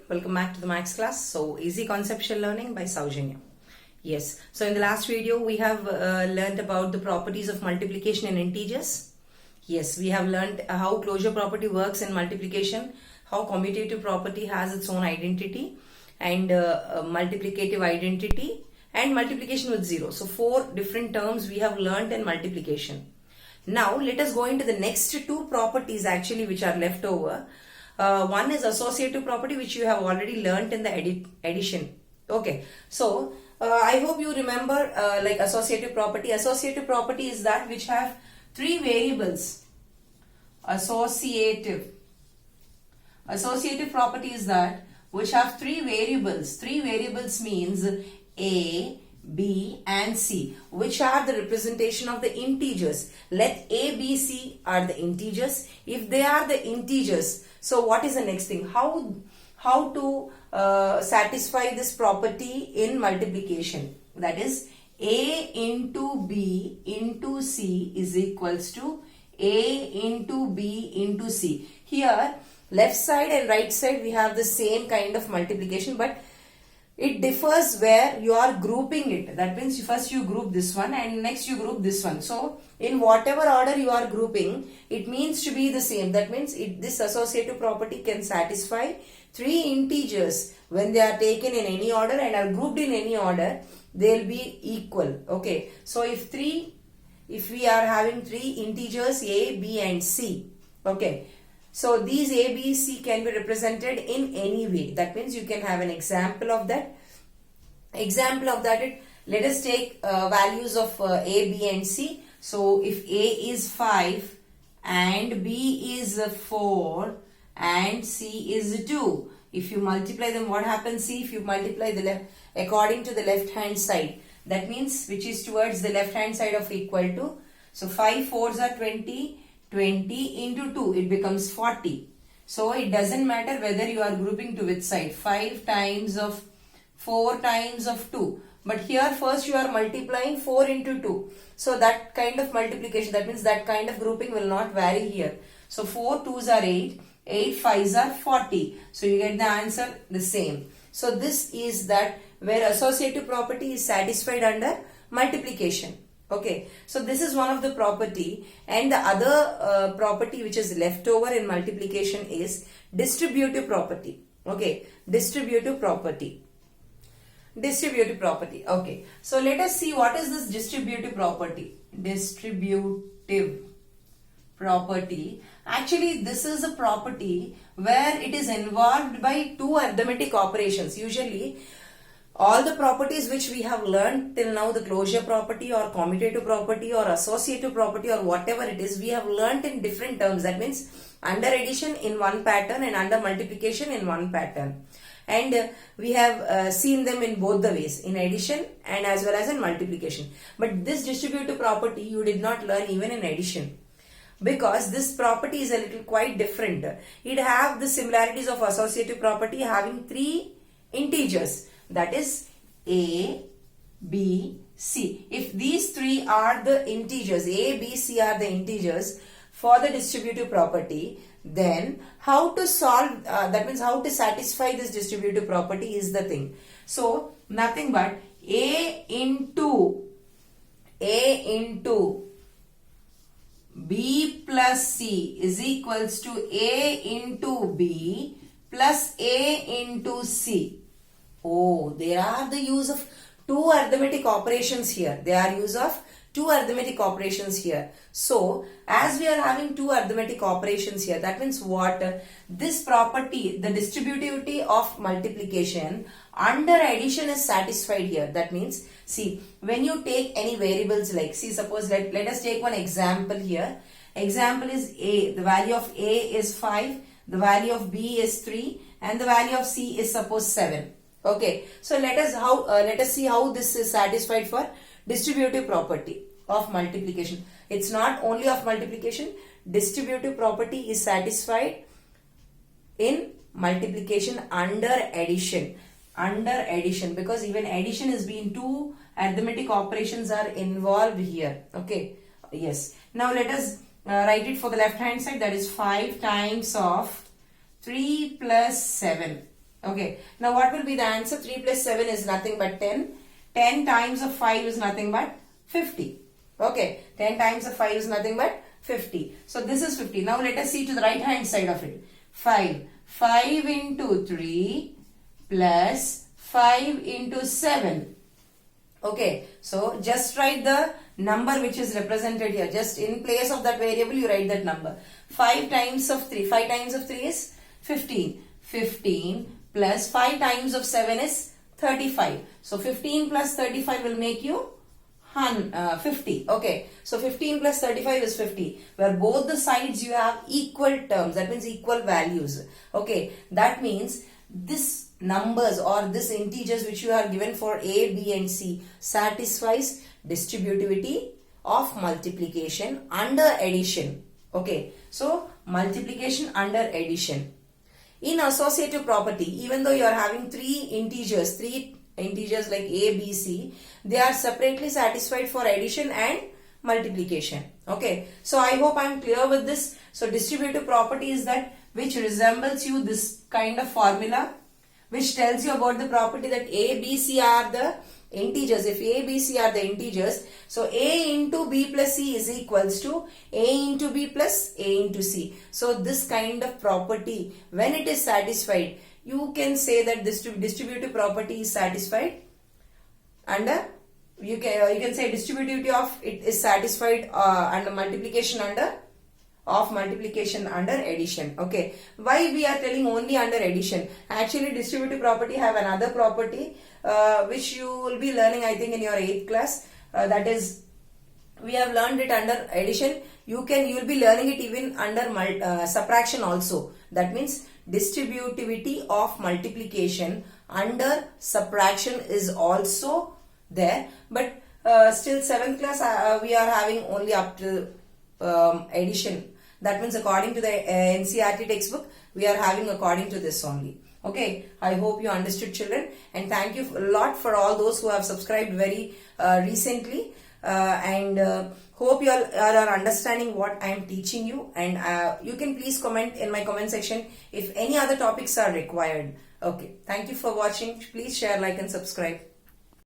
welcome back to the Max class. So easy conceptual learning by Saujanya. Yes, so in the last video we have learned about the properties of multiplication in integers. Yes, we have learned how closure property works in multiplication, how commutative property has its own identity, and multiplicative identity, and multiplication with zero. So 4 different terms we have learned in multiplication. Now let us go into the next 2 properties actually which are left over. One is associative property, which you have already learnt in the addition. Okay, so I hope you remember like associative property. Associative property is that which have 3 variables. Associative property is that which have 3 variables. 3 variables means A, B and C, which are the representation of the integers. Let A, B, C are the integers. If they are the integers, so what is the next thing? How to satisfy this property in multiplication? That is, A into B into C is equals to A into B into C. Here, left side and right side we have the same kind of multiplication, but it differs where you are grouping it. That means first you group this one and next you group this one. So in whatever order you are grouping, it means to be the same. That means this associative property can satisfy 3 integers when they are taken in any order and are grouped in any order, they will be equal. Okay. So if we are having 3 integers A, B and C. Okay. So these A, B, C can be represented in any way. That means you can have an example of that. Let us take values of A, B and C. So if A is 5 and B is 4 and C is 2. If you multiply them, what happens? See, if you multiply the left according to the left hand side, that means which is towards the left hand side of equal to. So 5 4s are 20. 20 into 2, it becomes 40. So it doesn't matter whether you are grouping to which side. 5 times of 4 times of 2. But here first you are multiplying 4 into 2. So that kind of multiplication, that means that kind of grouping will not vary here. So 4 2s are 8. 8 5s are 40. So you get the answer the same. So this is that where associative property is satisfied under multiplication. Okay, so this is one of the property, and the other property which is left over in multiplication is distributive property. Okay, distributive property. Okay, so let us see what is this distributive property. Distributive property. Actually, this is a property where it is involved by 2 arithmetic operations. Usually, all the properties which we have learned till now, the closure property or commutative property or associative property or whatever it is, we have learned in different terms. That means under addition in one pattern and under multiplication in one pattern. And we have seen them in both the ways, in addition and as well as in multiplication. But this distributive property you did not learn even in addition, because this property is a little quite different. It have the similarities of associative property having 3 integers. That is A, B, C. If these 3 are the integers, A, B, C are the integers for the distributive property, then how to solve, that means how to satisfy this distributive property is the thing. So nothing but A into B plus C is equals to A into B plus A into C. Oh, there are the use of 2 arithmetic operations here. So, as we are having 2 arithmetic operations here, that means what? This property, the distributivity of multiplication under addition is satisfied here. That means, see, when you take any variables like, see, suppose let us take one example here. Example is A. The value of A is 5, the value of B is 3, and the value of C is suppose 7. Okay, so let us see how this is satisfied for distributive property of multiplication. It's not only of multiplication, distributive property is satisfied in multiplication under addition. Because even addition is being 2 arithmetic operations are involved here. Okay, yes. Now let us write it for the left hand side. That is 5 times of 3 plus 7. Okay. Now what will be the answer? 3 plus 7 is nothing but 10. 10 times of 5 is nothing but 50. Okay. 10 times of 5 is nothing but 50. So this is 50. Now let us see to the right hand side of it. 5. 5 into 3 plus 5 into 7. Okay. So just write the number which is represented here. Just in place of that variable you write that number. 5 times of 3. 5 times of 3 is 15. 15 plus 5 times of 7 is 35. So 15 plus 35 will make you 50. Okay. So 15 plus 35 is 50. Where both the sides you have equal terms. That means equal values. Okay. That means this numbers or this integers which you are given for A, B and C satisfies distributivity of multiplication under addition. Okay. So multiplication under addition. In associative property, even though you are having three integers like A, B, C, they are separately satisfied for addition and multiplication. Okay. So I hope I am clear with this. So distributive property is that which resembles you this kind of formula, which tells you about the property that A, B, C are the integers. If A, B, C are the integers, so A into B plus C is equals to A into B plus A into C. So this kind of property, when it is satisfied, you can say that this distributive property is satisfied under, you can say distributivity of it is satisfied under multiplication under addition. Okay. Why we are telling only under addition? Actually distributive property have another property which you will be learning I think in your 8th class. That is, we have learned it under addition. You will be learning it even under subtraction also. That means distributivity of multiplication under subtraction is also there. But still 7th class we are having only up to addition. That means according to the NCERT textbook, we are having according to this only. Okay, I hope you understood, children, and thank you a lot for all those who have subscribed very recently, and hope you all are understanding what I am teaching you, and you can please comment in my comment section if any other topics are required. Okay, thank you for watching. Please share, like and subscribe.